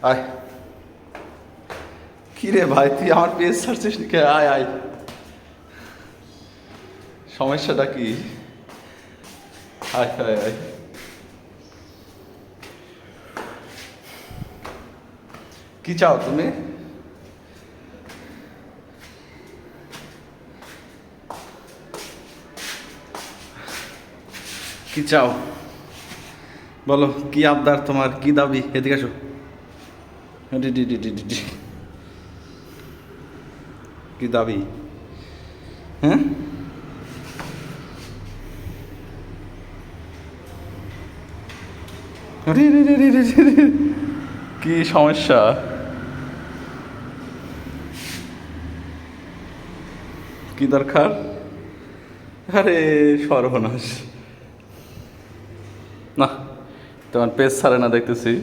আয়, কি রে ভাই, তুই আমার পেজ ছাড়ছিস নাকি? আয় আয়, সমস্যাটা কি? আয় আয় আয়, কি চাও তুমি? কি চাও বলো, কি আবদার তোমার, কি দাবি? এদিকে আসো। D D D D D D. কি দাবি? হ্যাঁ, রে রে রে রে রে রে রে। কি সমস্যা? কি দরকার? আরে সর্বনাশ, না তোমার পেজ ছাড়ে না দেখতেছি।